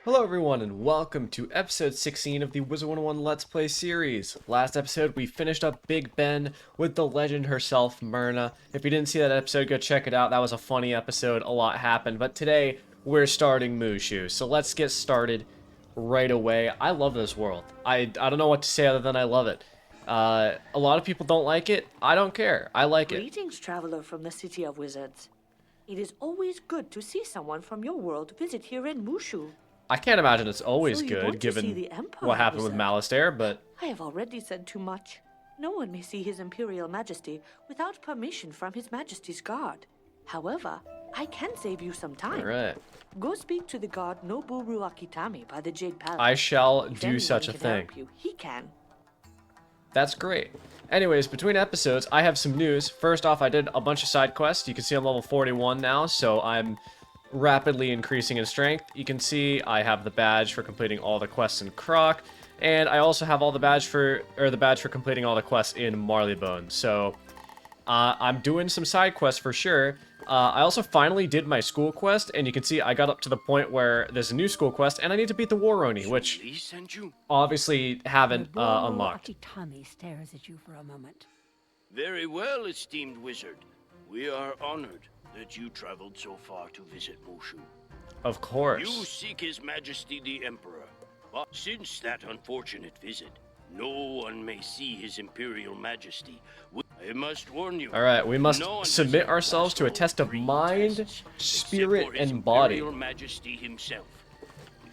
Hello everyone and welcome to episode 16 of the Wizard101 Let's Play series. Last episode we finished up Big Ben with the legend herself, Myrna. If you didn't see that episode, go check it out. That was a funny episode, a lot happened. But today we're starting Mushu, so let's get started right away. I love this world. I don't know what to say other than I love it. A lot of people don't like it. I don't care. I like it. Greetings, traveler from the City of Wizards. It is always good to see someone from your world visit here in Mushu. I can't imagine it's always So you good want to see given the Emperor, what happened with Wizard? Malistaire, but I have already said too much. No one may see His Imperial Majesty without permission from His Majesty's guard. However, I can save you some time. alright. Go speak to the guard Noboru Akitami by the Jade Palace. I shall If do anyone such a can thing. help you, he can. That's great. Anyways, between episodes, I have some news. First off, I did a bunch of side quests. You can see I'm level 41 now, so I'm rapidly increasing in strength. You can see I have the badge for completing all the quests in Croc, and I also have all the badge for completing all the quests in Marleybone. So I'm doing some side quests for sure. I also finally did my school quest, and you can see I got up to the point where there's a new school quest, and I need to beat the Waroni, which obviously haven't unlocked. Akitami stares at you for a moment. Very well, esteemed wizard. We are honored that you traveled so far to visit Mushu. Of You course. seek His Majesty the Emperor, but since that unfortunate visit, no one may see His Imperial Majesty. I must warn you. Alright, we must no one submit has ourselves to a passed test of all three mind, tests, spirit, except for His and body. Imperial Majesty himself.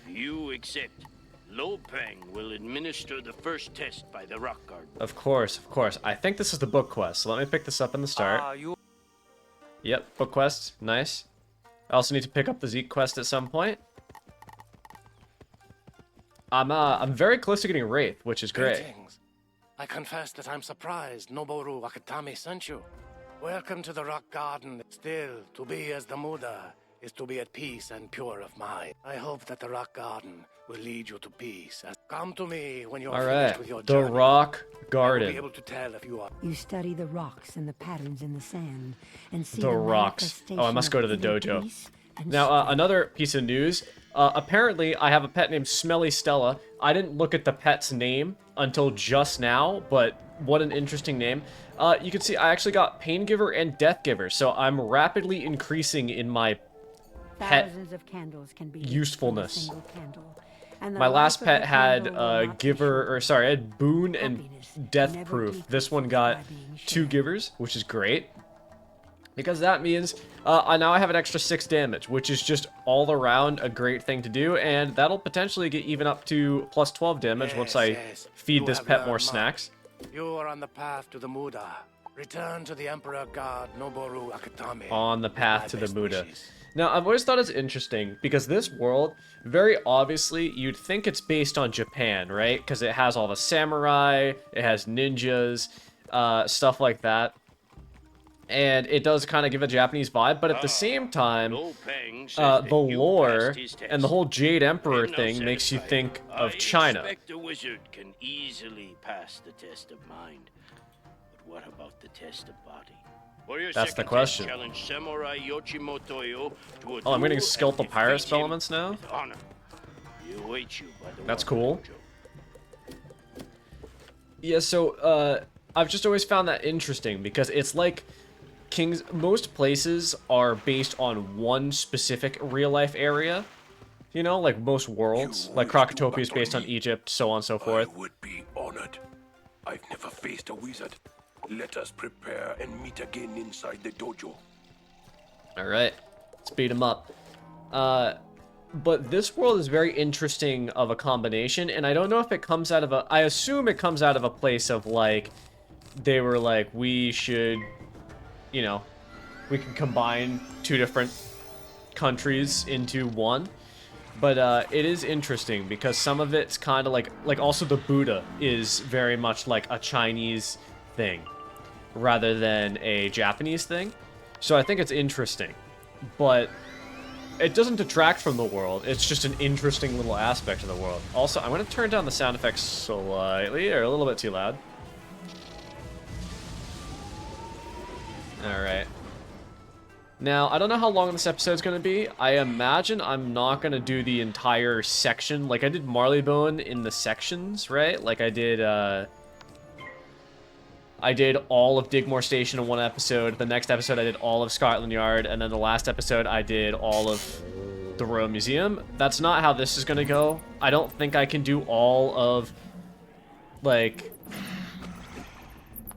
If you accept, Lopang will administer the first test by the Rock Guard. Of course, of course. I think this is the book quest, so let me pick this up in the start. Yep, book quest. Nice. I also need to pick up the Zeke quest at some point. I'm very close to getting Wraith, which is great. Greetings. I confess that I'm surprised Noboru Akitami sent you. Welcome to the Rock Garden. Still, to be as the Muda is to be at peace and pure of mind. I hope that the Rock Garden will lead you to peace. Come to me when you're finished with your Alright, the journey. Rock I will be Garden. able to tell if you are. You study the rocks and the patterns in the sand and see The rocks. Oh, I must go to the dojo. Now, another piece of news. Apparently, I have a pet named Smelly Stella. I didn't look at the pet's name until just now, but what an interesting name. You can see I actually got Pain Giver and Death Giver, so I'm rapidly increasing in my pet. Thousands of candles can be usefulness. used from a single candle, and the My last life of pet the had candle will not be Giver, short. or sorry, I had Boon and Happiness Death never Proof. This decreases one got by being 2 shared. Givers, which is great. Because that means now I have an extra 6 damage, which is just all around a great thing to do, and that'll potentially get even up to plus 12 damage once I Yes. feed You this have pet learned more much. snacks. You are on the path to the Muda. Return to the Emperor God Noboru Akitami. On the path My to the best Muda. wishes. Now, I've always thought it's interesting, because this world, very obviously, you'd think it's based on Japan, right? Because it has all the samurai, it has ninjas, stuff like that. And it does kind of give a Japanese vibe, but at the same time, Lopang says that the you lore passed his test. and the whole Jade Emperor I'm now thing makes you satisfied. think of I China. expect a wizard can easily pass the test of mind. But what about the test of body? For your That's the second question. test, challenge Samurai Yoshimotoyo to a Oh, I'm getting duel skeletal and pirate defeat him elements now? with honor. He awaits you by the That's Water cool. Dojo. Yeah, so, I've just always found that interesting, because it's like most places are based on one specific real-life area. You know, like most worlds. Like Krokotopia is based on Egypt, so on and so forth. I would be honored. I've never faced a wizard. Let us prepare and meet again inside the dojo. Alright, let's beat him up. But this world is very interesting of a combination, and I don't know if it comes out of I assume it comes out of a place of, like, they were like, we should, you know, we can combine 2 different countries into one. But it is interesting, because some of it's kind of like also the Buddha is very much like a Chinese thing, rather than a Japanese thing. So I think it's interesting, but it doesn't detract from the world. It's just an interesting little aspect of the world. Also, I'm going to turn down the sound effects slightly, or a little bit too loud. Alright. Now, I don't know how long this episode's going to be. I imagine I'm not going to do the entire section. Like, I did Marleybone in the sections, right? Like, I did all of Digmore Station in one episode. The next episode, I did all of Scotland Yard. And then the last episode, I did all of the Royal Museum. That's not how this is going to go. I don't think I can do all of, like...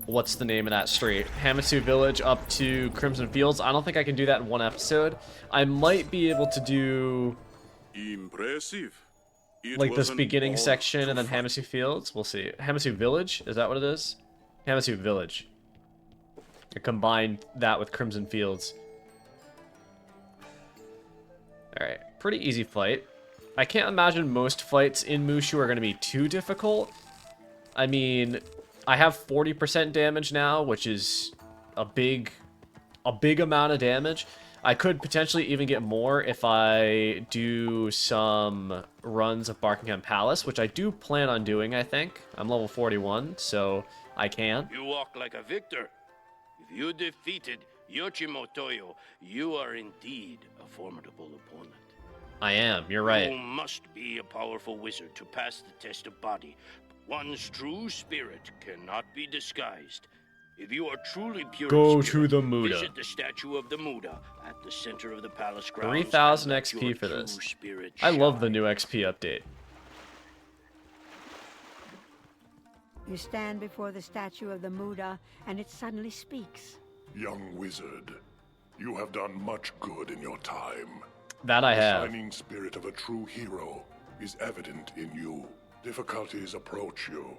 What's the name of that street? Hamasu Village up to Crimson Fields. I don't think I can do that in one episode. I might be able to do Impressive. like this beginning section and then Hamasu Fields. We'll see. Hamasu Village, is that what it is? Hamasu Village. I combined that with Crimson Fields. Alright, pretty easy fight. I can't imagine most fights in Mushu are going to be too difficult. I mean, I have 40% damage now, which is a big amount of damage. I could potentially even get more if I do some runs of Barkingham Palace, which I do plan on doing, I think. I'm level 41, so I can. You walk like a victor. If you defeated Yoshimo Toyo, you are indeed a formidable opponent. I am, you're right. You must be a powerful wizard to pass the test of body. One's true spirit cannot be disguised. If you are truly pure Go in spirit, to the Muda. Visit the statue of the Muda at the center of the palace grounds. 3,000 and let XP your for true this. spirit I love the shine. new XP update. You stand before the statue of the Muda, and it suddenly speaks. Young wizard, you have done much good in your time. That I The have. shining spirit of a true hero is evident in you. Difficulties approach you,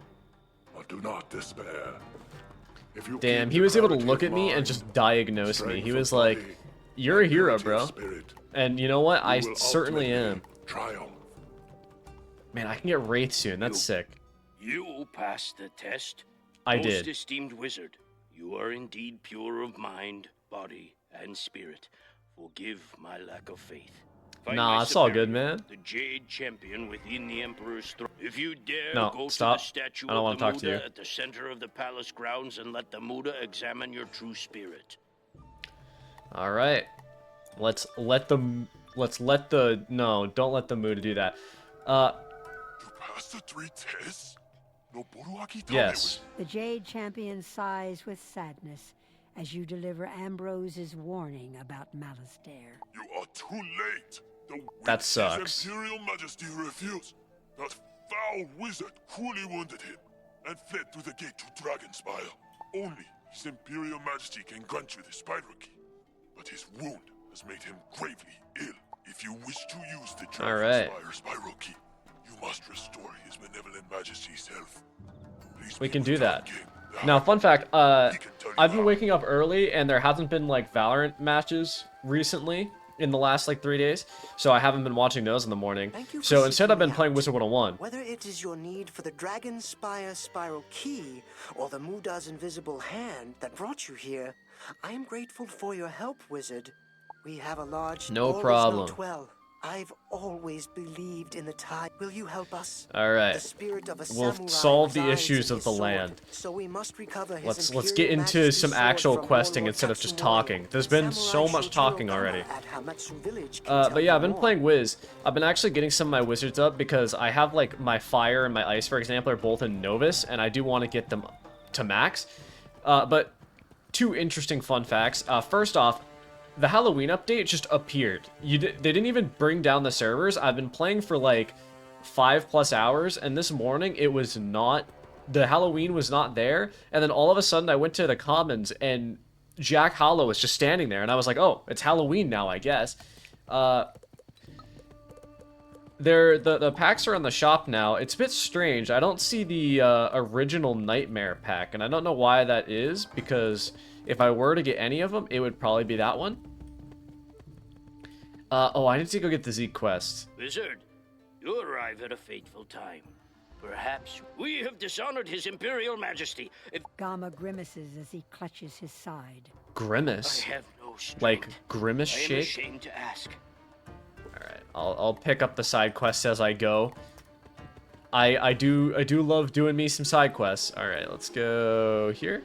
but do not despair. If you Damn, keep he the was able to clarity look of at me and mind, just diagnose me. strength He of was like, body, you're a and hero, purity of bro. spirit, And you know what? I you will certainly am. ultimately triumph. Man, I can get Wraith soon. That's sick. You passed the test. I Most did. esteemed wizard, you are indeed pure of mind, body, and spirit. Forgive my lack of faith. Find Nah, my it's all good, superior, man. The Jade Champion within the Emperor's throne. If you dare No, go stop. to the statue I don't of wanna the talk to Muda you. at the center of the palace grounds and let the Muda examine your true spirit. All right. No, don't let the Muda do that. You passed the 3 tests? Noboru Akitame Yes. The Jade Champion sighs with sadness as you deliver Ambrose's warning about Malastare. You are too late. The That witch, sucks. His Imperial Majesty refused. That foul wizard cruelly wounded him and fled through the gate to Dragonspire. Only His Imperial Majesty can grant you the Spiral Key. But his wound has made him gravely ill. If you wish to use the All right. Dragonspire Spiral Key, you must restore His Benevolent Majesty's health. Please We be can with do the that. King. Now, fun fact, He can tell you I've been how. waking up early and there hasn't been like Valorant matches recently in the last like 3 days, so I haven't been watching those in the morning. Thank you for So instead I've seeking been me playing out. Wizard101. Whether it is your need for the Dragon Spire Spiral Key or the Muda's invisible hand that brought you here, I am grateful for your help, Wizard. We have a large No always problem. not well. I've always believed in the tide. Will you help us? All right. The spirit of a We'll samurai solve the resides issues in of his the sword, land. So we must recover his Let's Imperial get into Majesty's some sword actual from questing Warlord instead of just Katsumori. talking. There's been so Samurai much Shotaro talking Gama already. at Hamatsu Village can But tell yeah, you I've been more. playing Wiz. I've been actually getting some of my wizards up because I have like my fire and my ice, for example, are both in Novus, and I do want to get them to max. But 2 interesting fun facts. First off, the Halloween update just appeared. They didn't even bring down the servers. I've been playing for like 5+ hours, and this morning it was not. The Halloween was not there, and then all of a sudden I went to the commons and Jack Hollow was just standing there, and I was like, oh, it's Halloween now, I guess. The packs are in the shop now. It's a bit strange. I don't see the original Nightmare pack, and I don't know why that is, because if I were to get any of them, it would probably be that one. Oh, I need to go get the Zeke quest. Wizard, you arrive at a fateful time. Perhaps we have dishonored His Imperial Majesty. If Gama grimaces as he clutches his side. I Grimace? have no strength, Like Grimace I am shake? ashamed to ask. Alright, I'll pick up the side quests as I go. I do love doing me some side quests. Alright, let's go here.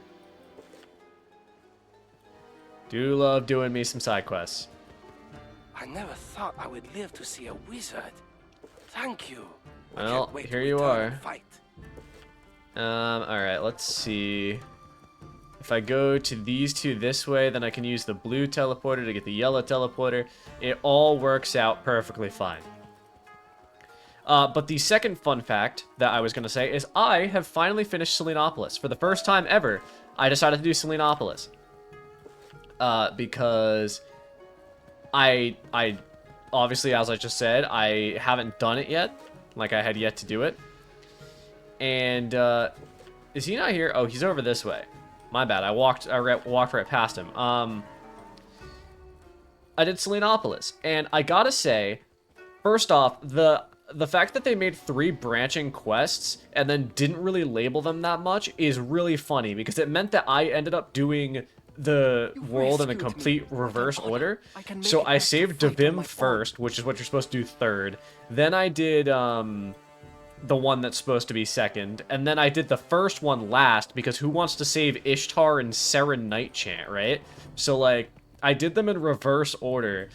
Do love doing me some side quests. I never thought I would live to see a wizard. Thank you. I Well, can't wait here to you return are. and fight. Alright, let's see. If I go to these two this way, then I can use the blue teleporter to get the yellow teleporter. It all works out perfectly fine. But the second fun fact that I was going to say is I have finally finished Selenopolis. For the first time ever, I decided to do Selenopolis. Because I obviously, as I just said, I haven't done it yet. Like, I had yet to do it. And, is he not here? Oh, he's over this way. My bad. I walked right past him. I did Selenopolis, and I gotta say, first off, the fact that they made 3 branching quests and then didn't really label them that much is really funny, because it meant that I ended up doing the world in a complete reverse order. So I saved Devim first, which is what you're supposed to do third. Then I did the one that's supposed to be second, and then I did the first one last, because who wants to save Ishtar and Seren Nightchant, right? So, like, I did them in reverse order,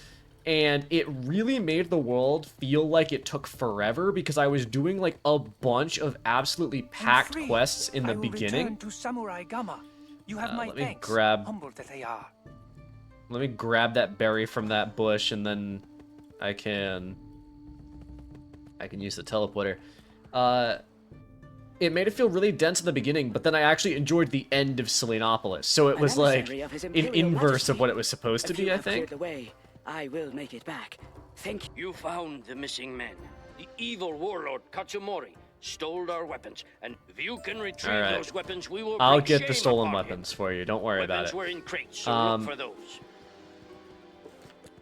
and it really made the world feel like it took forever, because I was doing, like, a bunch of absolutely packed quests in the beginning. To Samurai Gama. You have my let me thanks, grab- humbled that they are. Let me grab that berry from that bush, and then I can use the teleporter. It made it feel really dense in the beginning, but then I actually enjoyed the end of Selenopolis. So it was like an inverse of what it was supposed to be, I think. The way, I will make it back. Thank you. You found the missing men. The evil warlord Katsumori stole our weapons, and if you can retrieve All right. those weapons, we will I'll bring get the shame stolen upon weapons him. for you. Don't worry about Weapons it. were in crates, so look for those.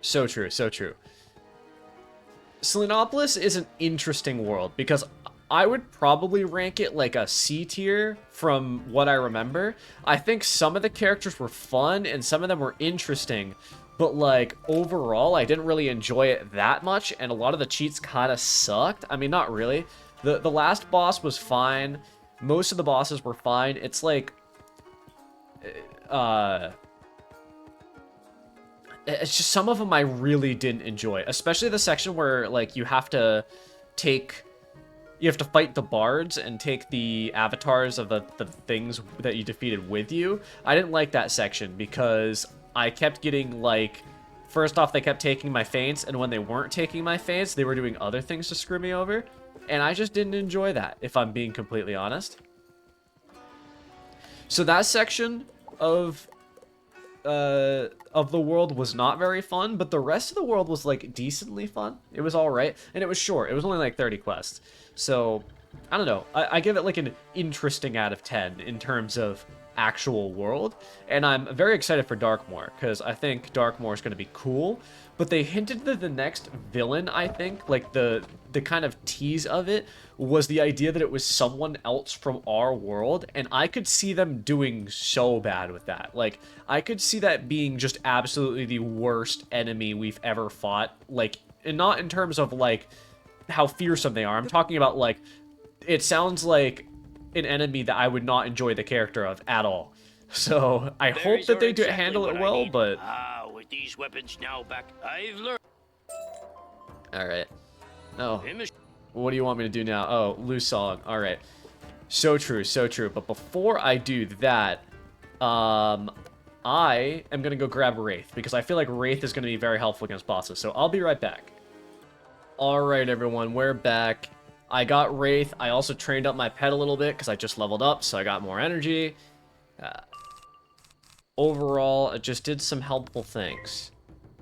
So true, so true. Selenopolis is an interesting world, because I would probably rank it like a C tier from what I remember. I think some of the characters were fun and some of them were interesting, but like overall I didn't really enjoy it that much, and a lot of the cheats kind of sucked. I mean, not really. The last boss was fine. Most of the bosses were fine. It's like it's just some of them I really didn't enjoy, especially the section where like you have to fight the bards and take the avatars of the things that you defeated with you. I didn't like that section because I kept getting like, first off, they kept taking my feints, and when they weren't taking my feints, they were doing other things to screw me over, and I just didn't enjoy that, if I'm being completely honest. So that section of the world was not very fun, but the rest of the world was like decently fun. It was all right, and it was short. It was only like 30 quests. So I don't know. I give it like an interesting out of 10 in terms of actual world, and I'm very excited for Darkmoor because I think Darkmoor is going to be cool. But they hinted that the next villain, I think, like the kind of tease of it was the idea that it was someone else from our world, and I could see them doing so bad with that. Like, I could see that being just absolutely the worst enemy we've ever fought, like, and not in terms of like how fearsome they are. I'm talking about like, it sounds like an enemy that I would not enjoy the character of at all. So I hope that they handle it well, but with these weapons now back, I've learned. all right. Oh, what do you want me to do now? Oh, loose song. All right. So true, so true. But before I do that, I am gonna go grab Wraith because I feel like Wraith is gonna be very helpful against bosses. So I'll be right back. All right, everyone, we're back. I got Wraith. I also trained up my pet a little bit because I just leveled up, so I got more energy. Overall, I just did some helpful things.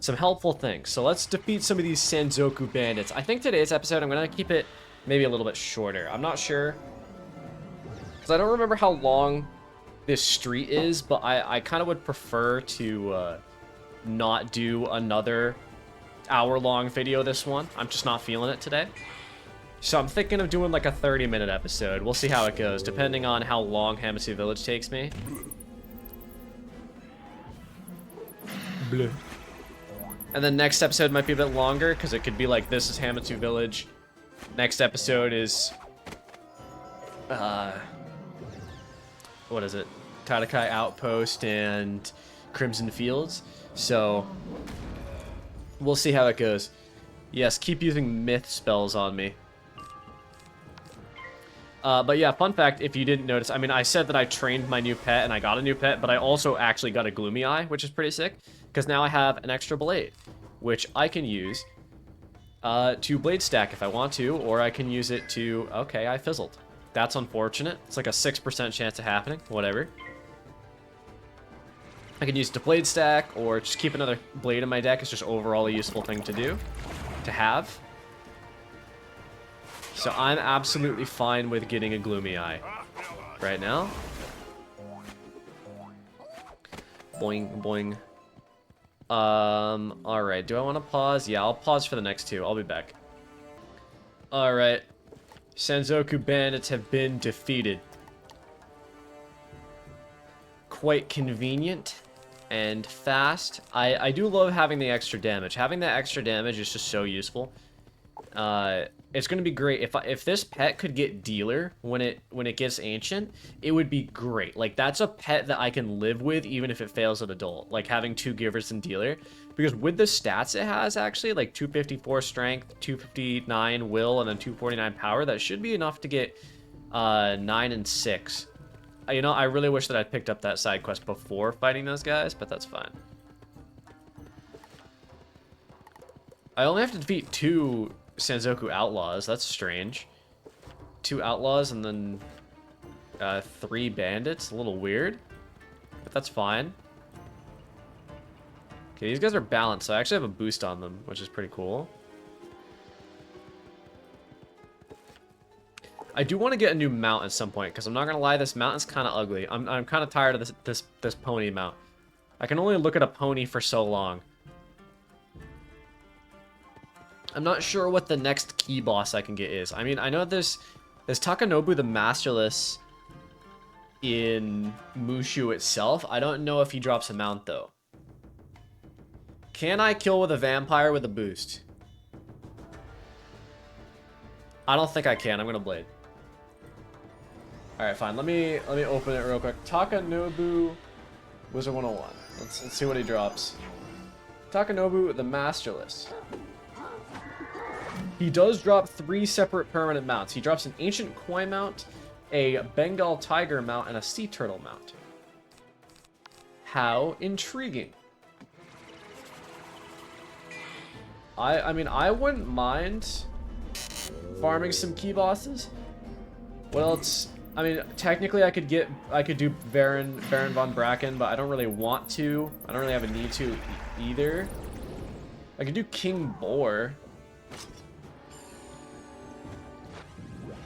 So let's defeat some of these Sanzoku bandits. I think today's episode, I'm going to keep it maybe a little bit shorter. I'm not sure. Because I don't remember how long this street is, but I kind of would prefer to not do another hour-long video this one. I'm just not feeling it today. So I'm thinking of doing like a 30-minute episode. We'll see how it goes, depending on how long Hamasu Village takes me. Bleh. And then next episode might be a bit longer, because it could be like, this is Hamasu Village. Next episode is... what is it? Tatakai Outpost and Crimson Fields. So we'll see how it goes. Yes, keep using myth spells on me. But yeah, fun fact, if you didn't notice, I mean, I said that I trained my new pet and I got a new pet, but I also actually got a Gloomy Eye, which is pretty sick, because now I have an extra blade, which I can use to blade stack if I want to, or I can use it to... Okay, I fizzled. That's unfortunate. It's like a 6% chance of happening. Whatever. I can use it to blade stack, or just keep another blade in my deck. It's just overall a useful thing to do, to have. So I'm absolutely fine with getting a Gloomy Eye right now. Boing, boing. Alright, do I want to pause? Yeah, I'll pause for the next two. I'll be back. Alright. Sanzoku bandits have been defeated. Quite convenient and fast. I do love having the extra damage. Having that extra damage is just so useful. It's gonna be great if this pet could get dealer when it gets ancient. It would be great. Like, that's a pet that I can live with even if it fails at adult. Like having 2 givers and dealer, because with the stats it has, actually, like 254 strength, 259 will, and then 249 power, that should be enough to get 9 and 6. You know, I really wish that I'd picked up that side quest before fighting those guys, but that's fine. I only have to defeat 2 Sanzoku outlaws. That's strange. 2 outlaws and then 3 bandits. A little weird, but that's fine. Okay, these guys are balanced, so I actually have a boost on them, which is pretty cool. I do want to get a new mount at some point, because I'm not gonna lie, this mount is kind of ugly. I'm kind of tired of this pony mount. I can only look at a pony for so long. I'm not sure what the next key boss I can get is. I mean, I know there's Takanobu the Masterless in Mushu itself. I don't know if he drops a mount, though. Can I kill with a vampire with a boost? I don't think I can. I'm gonna blade. Alright, fine. Let me open it real quick. Takanobu Wizard101. Let's see what he drops. Takanobu the Masterless. He does drop 3 separate permanent mounts. He drops an Ancient Koi mount, a Bengal Tiger mount, and a Sea Turtle mount. How intriguing. I mean, I wouldn't mind farming some key bosses. What else? I mean, technically I could do Baron von Bracken, but I don't really want to. I don't really have a need to either. I could do King Boar.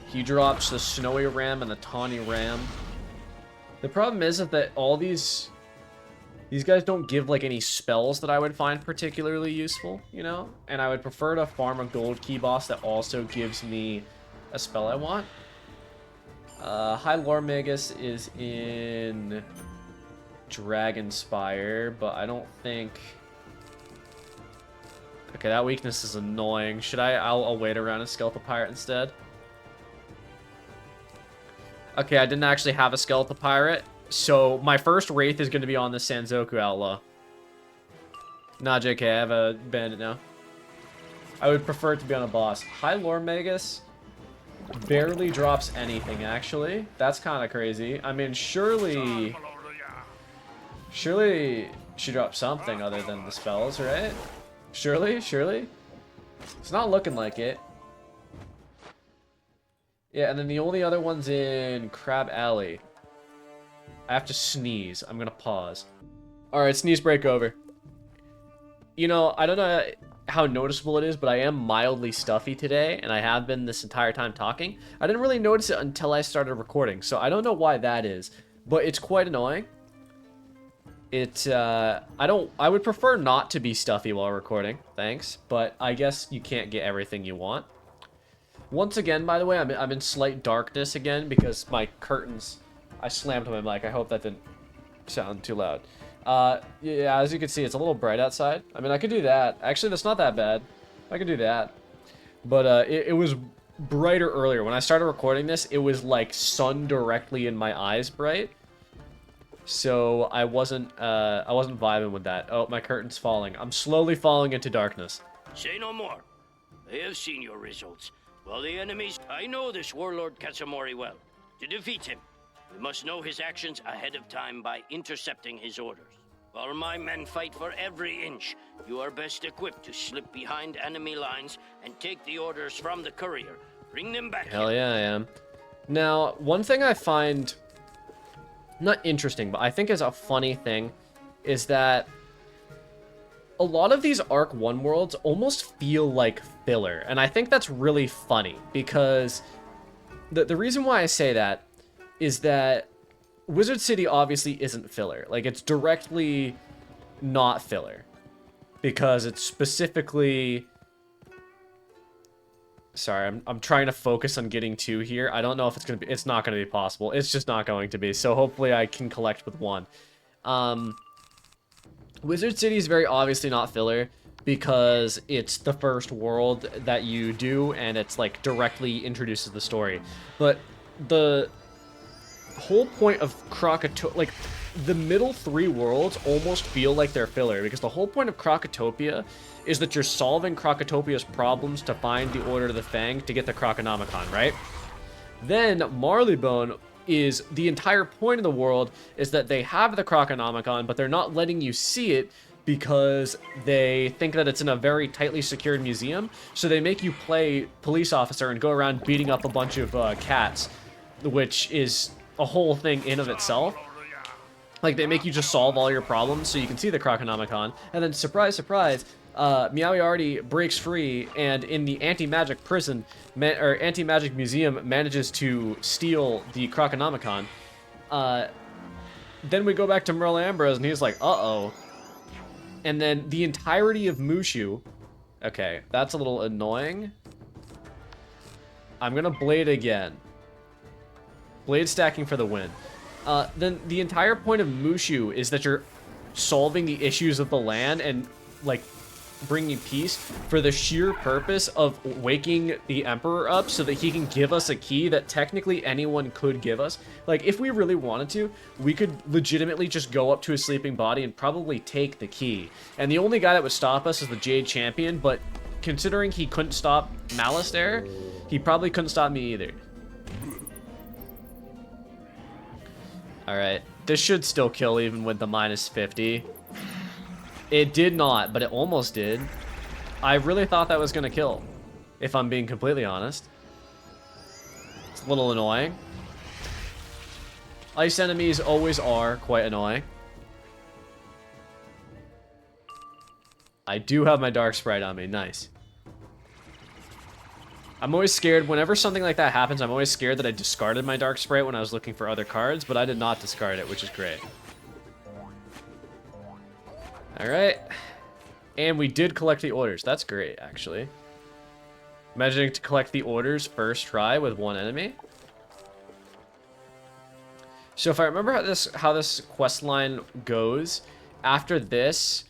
He drops the Snowy Ram and the Tawny Ram. The problem is that all these guys don't give like any spells that I would find particularly useful, you know? And I would prefer to farm a gold key boss that also gives me a spell I want. High Lore Magus is in Dragonspire, but I don't think... Okay, that weakness is annoying. Should I'll wait around a Skeletal Pirate instead. Okay, I didn't actually have a Skeletal Pirate, so my first Wraith is going to be on the Sanzoku Outlaw. Nah, JK, I have a Bandit now. I would prefer it to be on a boss. High Lore Magus barely drops anything, actually. That's kind of crazy. I mean, surely she drops something other than the spells, right? Surely? It's not looking like it. Yeah, and then the only other one's in Crab Alley. I have to sneeze. I'm gonna pause. Alright, sneeze break over. You know, I don't know how noticeable it is, but I am mildly stuffy today, and I have been this entire time talking. I didn't really notice it until I started recording, so I don't know why that is, but it's quite annoying. I would prefer not to be stuffy while recording, thanks, but I guess you can't get everything you want. Once again, by the way, I'm in slight darkness again because my curtains, I slammed my mic. I hope that didn't sound too loud. Yeah, as you can see, it's a little bright outside. I mean, I could do that. Actually, that's not that bad. I could do that. But it was brighter earlier. When I started recording this, it was like sun directly in my eyes bright. So I wasn't vibing with that. Oh, my curtain's falling. I'm slowly falling into darkness. Say no more. I have seen your results. While the enemies... I know this warlord Katsamori well. To defeat him, we must know his actions ahead of time by intercepting his orders. While my men fight for every inch, you are best equipped to slip behind enemy lines and take the orders from the courier. Bring them back Hell here. yeah, I am. Now, one thing I find not interesting, but I think is a funny thing, is that a lot of these Arc 1 worlds almost feel like filler, and I think that's really funny, because the reason why I say that is that Wizard City obviously isn't filler. Like, it's directly not filler, because it's specifically... Sorry, I'm trying to focus on getting 2 here. I don't know if it's gonna be... It's not gonna be possible. It's just not going to be. So hopefully I can collect with 1. Wizard City is very obviously not filler because it's the first world that you do, and it's like directly introduces the story. But the whole point of Krakatopia, like the middle 3 worlds almost feel like they're filler, because the whole point of Krakatopia is that you're solving Krakatopia's problems to find the Order of the Fang to get the Krokonomicon, right? Then Marleybone is the entire point of the world is that they have the Krokonomicon, but they're not letting you see it because they think that it's in a very tightly secured museum. So they make you play police officer and go around beating up a bunch of cats, which is a whole thing in of itself. Like, they make you just solve all your problems so you can see the Krokonomicon, and then surprise, surprise, Meowiarty breaks free, and in the anti-magic prison, or anti-magic museum, manages to steal the Krokonomicon. Then we go back to Merle Ambrose, and he's like, uh-oh. And then the entirety of Mushu... Okay, that's a little annoying. I'm gonna Blade again. Blade stacking for the win. Then the entire point of Mushu is that you're solving the issues of the land and, like, bringing peace for the sheer purpose of waking the Emperor up so that he can give us a key that technically anyone could give us. Like, if we really wanted to, we could legitimately just go up to his sleeping body and probably take the key. And the only guy that would stop us is the Jade Champion, but considering he couldn't stop Malistaire, he probably couldn't stop me either. Alright, this should still kill even with the minus 50. It did not, but it almost did. I really thought that was going to kill, if I'm being completely honest. It's a little annoying. Ice enemies always are quite annoying. I do have my Dark Sprite on me, nice. I'm always scared, whenever something like that happens, I'm always scared that I discarded my Dark Sprite when I was looking for other cards, but I did not discard it, which is great. Alright. And we did collect the orders. That's great, actually. Imagining to collect the orders first try with 1 enemy. So if I remember how this quest line goes, after this,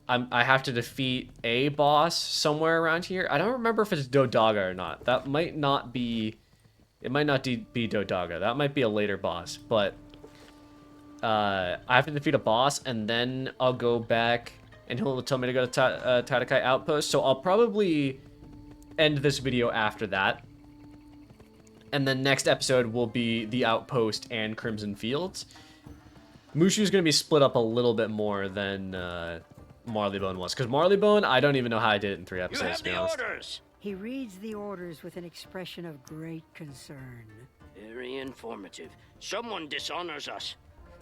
I have to defeat a boss somewhere around here. I don't remember if it's Dodaga or not. That might not be... It might not be Dodaga. That might be a later boss, but... I have to defeat a boss, and then I'll go back, and he'll tell me to go to Tatakai Outpost, so I'll probably end this video after that. And then next episode will be the Outpost and Crimson Fields. Mushu's going to be split up a little bit more than Marleybone was, because Marleybone, I don't even know how I did it in 3 episodes, to be honest. Orders. He reads the orders with an expression of great concern. Very informative. Someone dishonors us.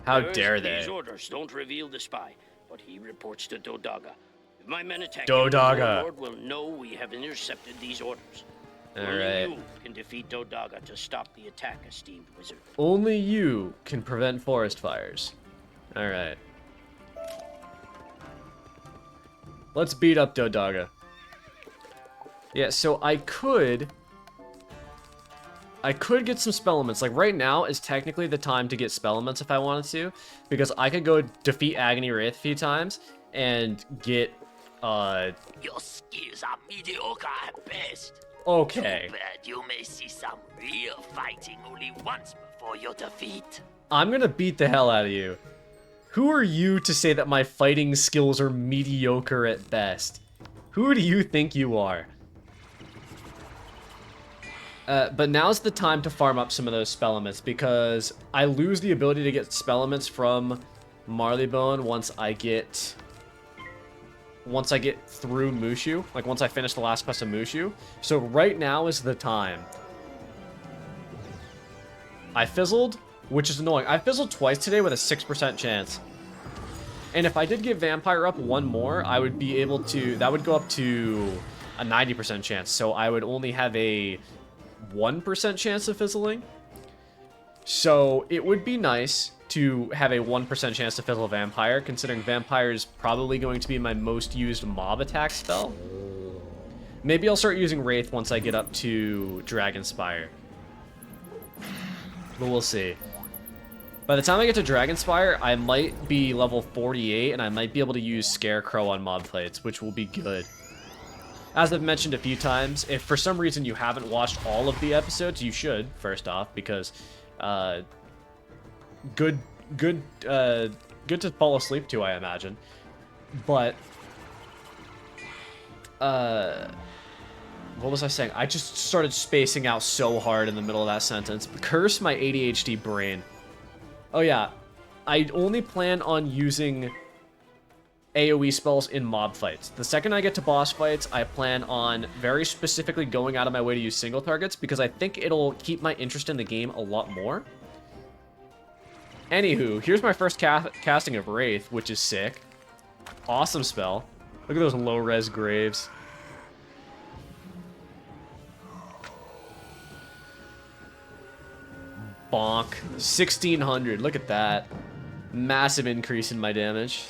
How dare they? These orders don't reveal the spy, but he reports to Dodaga. If my men attack Dodaga. him, the Lord will know we have intercepted these orders. Only Alright. you can defeat Dodaga to stop the attack, esteemed wizard. Only you can prevent forest fires. Alright. Let's beat up Dodaga. Yeah, so I could get some spell elements. Like, right now is technically the time to get spell elements if I wanted to, because I could go defeat Agony Wraith a few times and get, Your skills are mediocre at best. Okay. Too bad you may see some real fighting only once before your defeat. I'm gonna beat the hell out of you. Who are you to say that my fighting skills are mediocre at best? Who do you think you are? But now's the time to farm up some of those spell elements, because I lose the ability to get spell elements from Marleybone once I get through Mushu, like once I finish the last quest of Mushu. So right now is the time. I fizzled, which is annoying. I fizzled twice today with a 6% chance. And if I did get Vampire up one more, I would be able to, that would go up to a 90% chance. So I would only have a 1% chance of fizzling. So it would be nice to have a 1% chance to fizzle Vampire, considering Vampire is probably going to be my most used mob attack spell. Maybe I'll start using Wraith once I get up to Dragonspire. But we'll see. By the time I get to Dragonspire, I might be level 48, and I might be able to use Scarecrow on mob plates, which will be good. As I've mentioned a few times, if for some reason you haven't watched all of the episodes, you should, first off, because good to fall asleep to, I imagine. But what was I saying? I just started spacing out so hard in the middle of that sentence. Curse my ADHD brain. Oh yeah, I only plan on using AoE spells in mob fights. The second I get to boss fights, I plan on very specifically going out of my way to use single targets, because I think it'll keep my interest in the game a lot more. Anywho, here's my first casting of Wraith, which is sick. Awesome spell. Look at those low-res graves. Bonk. 1600. Look at that. Massive increase in my damage.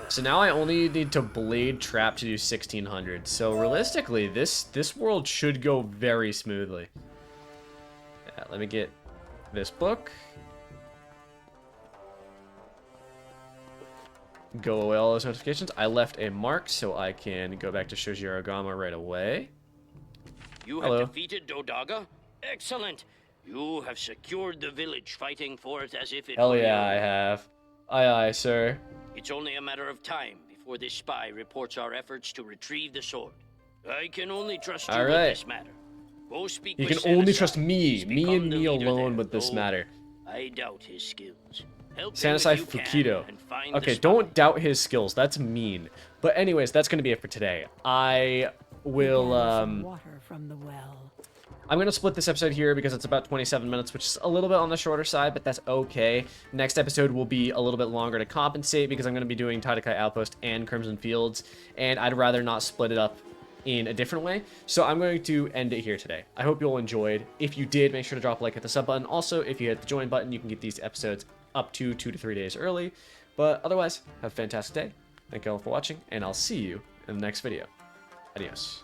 So now I only need to Blade Trap to do 1600. So realistically, this world should go very smoothly. Yeah, let me get this book. Go away all those notifications. I left a mark so I can go back to Shojirogama right away. You have defeated Dodaga? Excellent! You have secured the village, fighting for it as if it were Hell yeah, I yours. have. Aye aye, sir. It's only a matter of time before this spy reports our efforts to retrieve the sword. I can only trust you with this matter. Go speak You with can only Sanasai. trust me. He's Me become and the me leader alone there, with this though matter. I doubt his skills. Help him Sanasai if you can, Fukido. and find the Okay, spy. don't doubt his skills. That's mean. But anyways, that's going to be it for today. I will, Water from the well. I'm going to split this episode here because it's about 27 minutes, which is a little bit on the shorter side, but that's okay. Next episode will be a little bit longer to compensate because I'm going to be doing Tatakai Outpost and Crimson Fields, and I'd rather not split it up in a different way. So I'm going to end it here today. I hope you all enjoyed. If you did, make sure to drop a like, hit the sub button. Also, if you hit the join button, you can get these episodes up to 2 to 3 days early. But otherwise, have a fantastic day. Thank you all for watching, and I'll see you in the next video. Adios.